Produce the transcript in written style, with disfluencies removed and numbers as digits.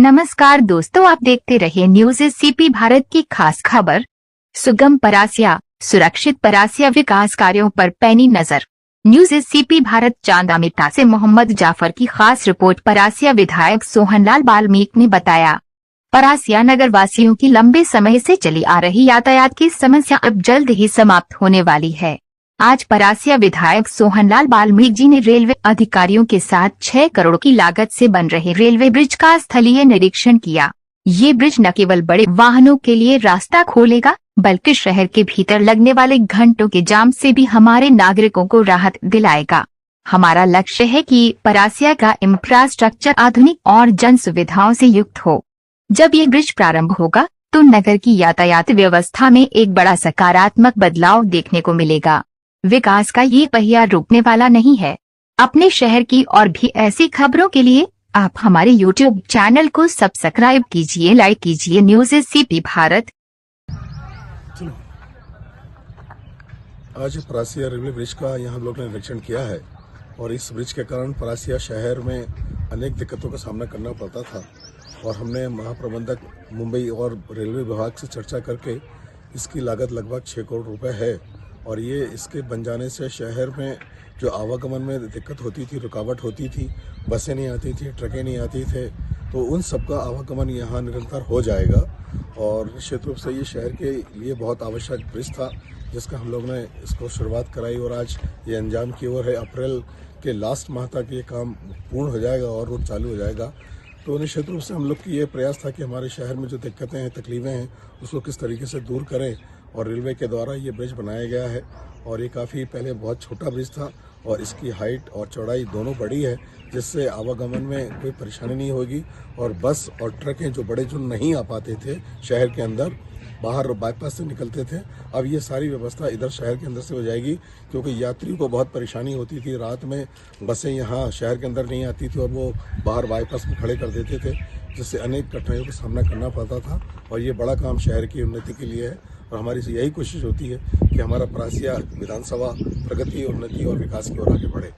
नमस्कार दोस्तों, आप देखते रहिए न्यूज एससीपी भारत की खास खबर। सुगम परासिया, सुरक्षित परासिया विकास कार्यों पर पैनी नजर। न्यूज एससीपी भारत चांदामिट्टा से मोहम्मद जाफर की खास रिपोर्ट। परासिया विधायक सोहनलाल बाल्मीकि ने बताया, परासिया नगर वासियों की लंबे समय से चली आ रही यातायात की समस्या अब जल्द ही समाप्त होने वाली है। आज परासिया विधायक सोहनलाल बाल्मीकि जी ने रेलवे अधिकारियों के साथ 6 करोड़ की लागत से बन रहे रेलवे ब्रिज का स्थलीय निरीक्षण किया। ये ब्रिज न केवल बड़े वाहनों के लिए रास्ता खोलेगा, बल्कि शहर के भीतर लगने वाले घंटों के जाम से भी हमारे नागरिकों को राहत दिलाएगा। हमारा लक्ष्य है कि परासिया का इंफ्रास्ट्रक्चर आधुनिक और जन सुविधाओं से युक्त हो। जब ये ब्रिज प्रारंभ होगा तो नगर की यातायात व्यवस्था में एक बड़ा सकारात्मक बदलाव देखने को मिलेगा। विकास का ये पहिया रुकने वाला नहीं है। अपने शहर की और भी ऐसी खबरों के लिए आप हमारे YouTube चैनल को सब्सक्राइब कीजिए, लाइक कीजिए। News SCP Bharat. आज परासिया रेलवे ब्रिज का यहाँ लोग ने निरीक्षण किया है और इस ब्रिज के कारण परासिया शहर में अनेक दिक्कतों का सामना करना पड़ता था और हमने महाप्रबंधक मुंबई और रेलवे विभाग से चर्चा करके इसकी लागत लगभग 6 करोड़ रुपए है और ये इसके बन जाने से शहर में जो आवागमन में दिक्कत होती थी, रुकावट होती थी, बसें नहीं आती थी, ट्रकें नहीं आती थे, तो उन सब का आवागमन यहाँ निरंतर हो जाएगा और निश्चित रूप से ये शहर के लिए बहुत आवश्यक ब्रिज था जिसका हम लोग ने इसको शुरुआत कराई और आज ये अंजाम की ओर है। अप्रैल के लास्ट माह तक ये काम पूर्ण हो जाएगा और रोड चालू हो जाएगा। तो निश्चित रूप से हम लोग की ये प्रयास था कि हमारे शहर में जो दिक्कतें हैं, तकलीफें हैं, उसको किस तरीके से दूर करें और रेलवे के द्वारा ये ब्रिज बनाया गया है और ये काफ़ी पहले बहुत छोटा ब्रिज था और इसकी हाइट और चौड़ाई दोनों बड़ी है जिससे आवागमन में कोई परेशानी नहीं होगी और बस और ट्रकें जो बड़े जो नहीं आ पाते थे शहर के अंदर, बाहर बाईपास से निकलते थे, अब ये सारी व्यवस्था इधर शहर के अंदर से हो जाएगी क्योंकि यात्रियों को बहुत परेशानी होती थी। रात में बसें यहाँ शहर के अंदर नहीं आती थी और वो बाहर बाईपास में खड़े कर देते थे जिससे अनेक कठिनाइयों का सामना करना पड़ता था और ये बड़ा काम शहर की उन्नति के लिए है और हमारी यही कोशिश होती है कि हमारा परासिया विधानसभा प्रगति, उन्नति और विकास की ओर आगे बढ़े।